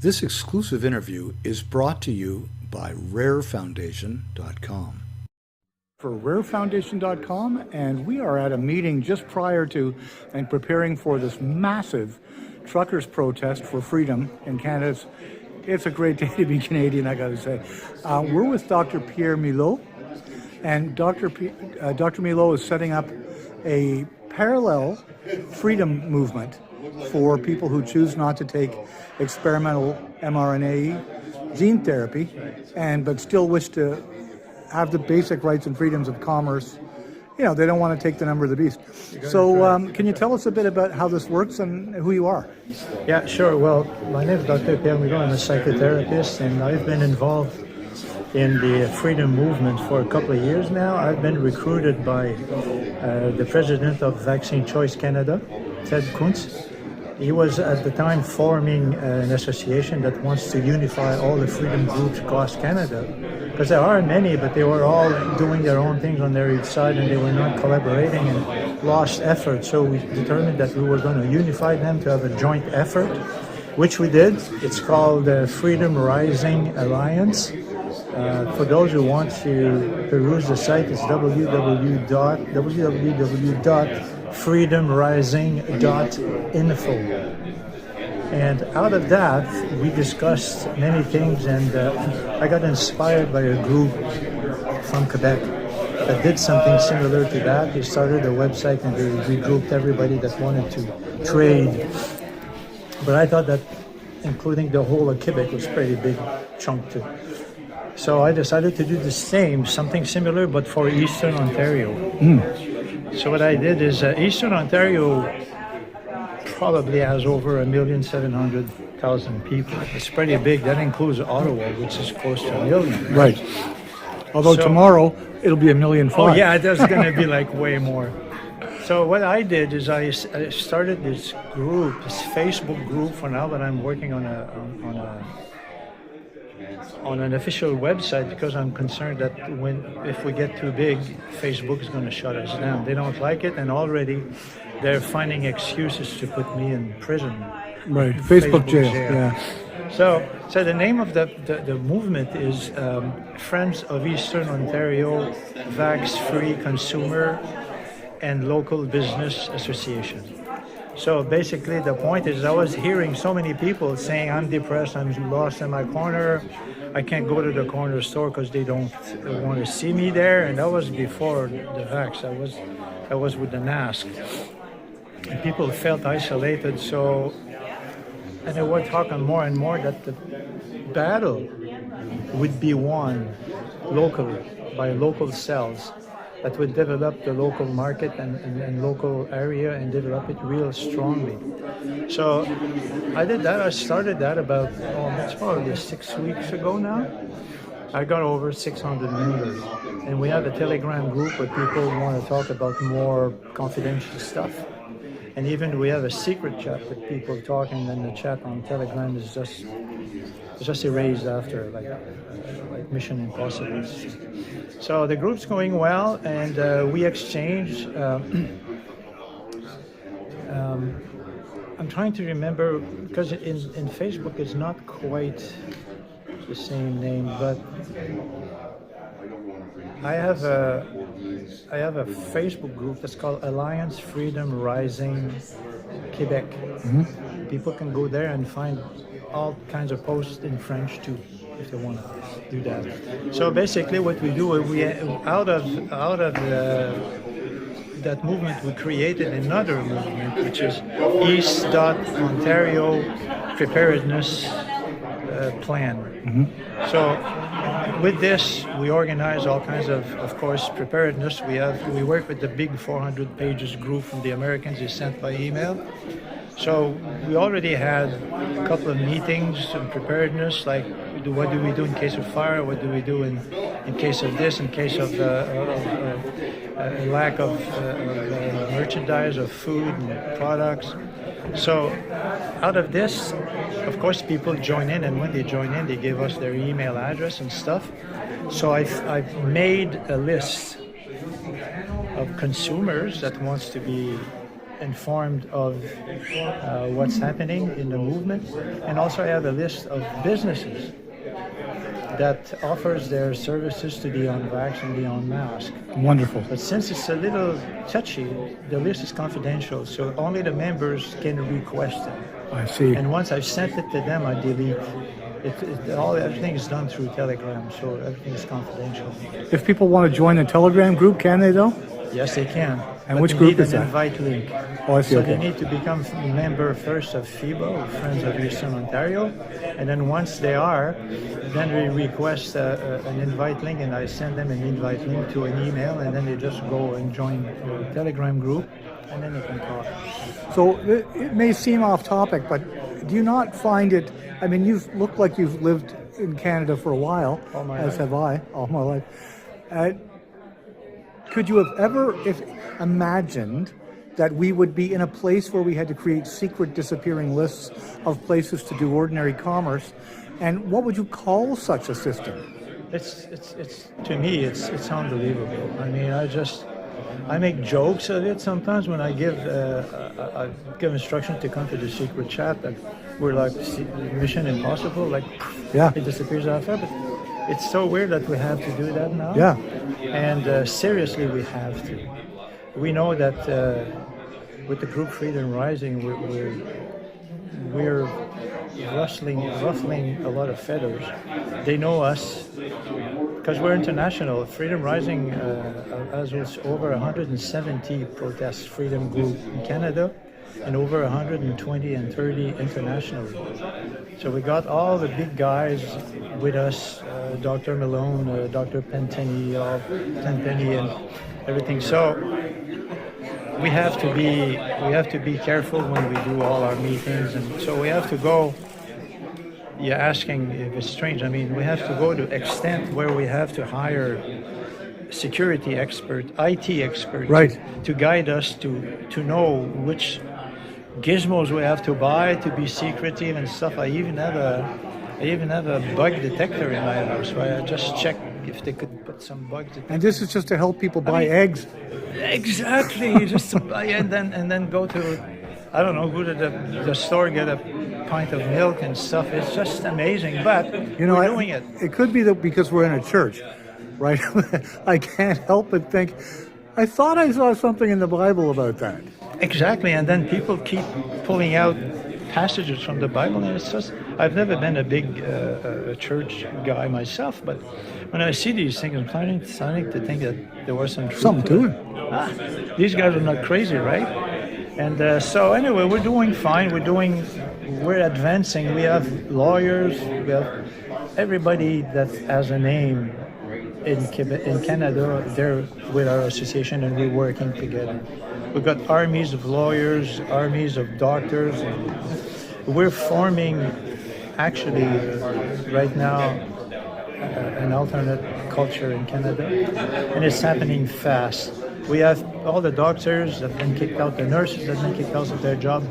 This exclusive interview is brought to you by rarefoundation.com. For rarefoundation.com, and we are at a meeting just prior to and preparing for this massive truckers protest for freedom in Canada. It's a great day to be Canadian, I gotta say. We're with Dr. Pierre Milot, and Dr. Milot is setting up a parallel freedom movement for people who choose not to take experimental mRNA gene therapy, but still wish to have the basic rights and freedoms of commerce. You know, they don't want to take the number of the beast. So can you tell us a bit about how this works and who you are? Yeah, sure. Well, my name is Dr. Pierre Milot. I'm a psychotherapist, and I've been involved in the freedom movement for a couple of years now. I've been recruited by the president of Vaccine Choice Canada, Ted Kuntz. He was at the time forming an association that wants to unify all the freedom groups across Canada. Because there are many, but they were all doing their own things on their each side, and they were not collaborating and lost effort. So we determined that we were going to unify them to have a joint effort, which we did. It's called the Freedom Rising Alliance. For those who want to peruse the site, it's www.freedomrising.info. And out of that, we discussed many things, and I got inspired by a group from Quebec that did something similar to that. They started a website and they regrouped everybody that wanted to trade. But I thought that including the whole of Quebec was a pretty big chunk too. So I decided to do the same, something similar, but for Eastern Ontario. So what I did is Eastern Ontario probably has over 1,700,000 people. It's pretty big. That includes Ottawa, which is close to 1 million. Right. Although tomorrow it'll be 1.5 million. Oh yeah, there's going to be like way more. So what I did is I started this group, this Facebook group for now, but I'm working on an official website because I'm concerned that if we get too big, Facebook is going to shut us down. They don't like it, and already they're finding excuses to put me in prison. Right, Facebook jail. Yeah. So the name of the movement is Friends of Eastern Ontario Vax-Free Consumer and Local Business Association. So basically the point is I was hearing so many people saying, I'm depressed, I'm lost in my corner, I can't go to the corner store because they don't want to see me there. And that was before the vax. I was with the NASC. And people felt isolated, and they were talking more and more that the battle would be won locally by local cells that would develop the local market and local area and develop it real strongly. So I did that. I started that about, it's probably 6 weeks ago now. I got over 600 members. And we have a Telegram group where people want to talk about more confidential stuff. And even we have a secret chat with people talking, and the chat on Telegram is just erased after, like Mission Impossible. So the group's going well, and we exchange. I'm trying to remember, because in Facebook it's not quite the same name, but I have a Facebook group that's called Alliance Freedom Rising Quebec. Mm-hmm. People can go there and find all kinds of posts in French too, if they want to do that. So basically, what we do, out of that movement, we created another movement, which is East.Ontario Preparedness Plan. Mm-hmm. So with this, we organize all kinds of course, preparedness. We work with the big 400 pages group from the Americans they sent by email. So we already had a couple of meetings on preparedness, like what do we do in case of fire, what do we do in case of this, in case of lack of merchandise, of food and products. So out of this, of course, people join in, and when they join in, they give us their email address and stuff. So I've made a list of consumers that wants to be informed of what's happening in the movement, and also I have a list of businesses that offers their services to the unvaxxed and the unmasked. Wonderful. But since it's a little touchy, the list is confidential, so only the members can request it. I see. And once I've sent it to them, I delete. Everything is done through Telegram, so everything is confidential. If people want to join the Telegram group, can they though? Yes, they can. And but which they group need is an that? invite link. Oh, I see. So Okay. they need to become a member first of FIBA, Friends of Eastern Ontario, and then once they are, then we request an invite link, and I send them an invite link to an email, and then they just go and join the Telegram group, and then they can talk. So it may seem off topic, but do you not find it? I mean, you've looked like you've lived in Canada for a while, as have I, all my life. Could you have ever imagined that we would be in a place where we had to create secret disappearing lists of places to do ordinary commerce? And what would you call such a system? It's to me, it's unbelievable. I mean, I make jokes of it sometimes when I give instructions to come to the secret chat that we're like Mission Impossible, like Yeah. it disappears after. But it's so weird that we have to do that now. Yeah. And seriously, we have to. We know that with the group Freedom Rising, we're ruffling a lot of feathers. They know us because we're international. Freedom Rising has over 170 protest freedom group in Canada, and over 120 and 30 internationally. So we got all the big guys with us, Dr. Malone, Dr. Tenpenny, and everything. So we have to be careful when we do all our meetings, and so we have to go. You're asking if it's strange. I mean, we have to go to extent where we have to hire security expert, IT expert, Right. to guide us to know which gizmos we have to buy to be secretive and stuff. I even have a bug detector in my house, where I just check if they could put some bug detector. And this is just to help people buy eggs. Exactly, just to buy and then go to, I don't know, go to the store, get a pint of milk and stuff. It's just amazing, but we're doing it. It could be that because we're in a church, right? I can't help but think, I thought I saw something in the Bible about that. Exactly, and then people keep pulling out passages from the Bible, and it's just, I've never been a big church guy myself, but when I see these things, I'm starting to think that there was some truth Something to it. These guys are not crazy, right? And so anyway, we're doing fine. We're advancing. We have lawyers. We have everybody that has a name in Canada. They're with our association, and we're working together. We've got armies of lawyers, armies of doctors. We're forming, actually, right now, an alternate culture in Canada, and it's happening fast. We have all the doctors that have been kicked out, the nurses that have been kicked out of their job.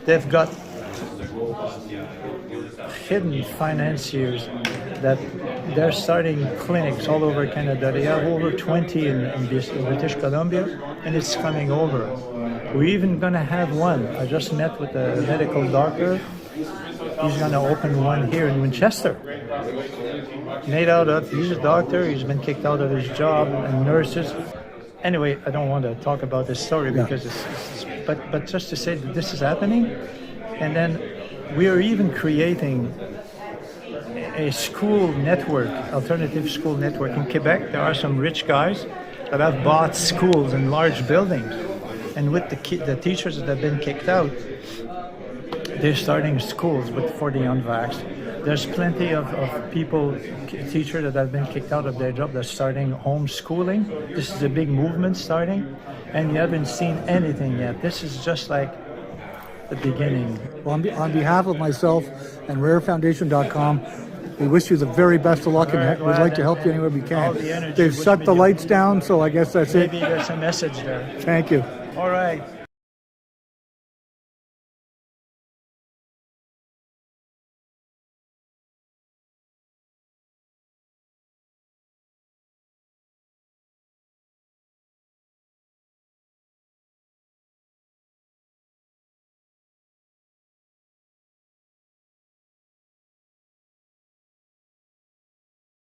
They've got hidden financiers that they're starting clinics all over Canada. They have over 20 in British Columbia, and it's coming over. We're even going to have one. I just met with a medical doctor. He's going to open one here in Winchester. He's a doctor. He's been kicked out of his job, and nurses. Anyway, I don't want to talk about this story because but just to say that this is happening, and then we are even creating a school network, alternative school network in Quebec. There are some rich guys that have bought schools in large buildings, and with the teachers that have been kicked out, they're starting schools for the unvaxxed. There's plenty of people, teachers that have been kicked out of their job that's starting homeschooling. This is a big movement starting, and you haven't seen anything yet. This is just like the beginning. Well, on behalf of myself and rarefoundation.com, we wish you the very best of luck, and we'd like to help you anywhere we All can. the energy They've shut the lights down, so I guess that's it. Maybe there's a message there. Thank you. All right.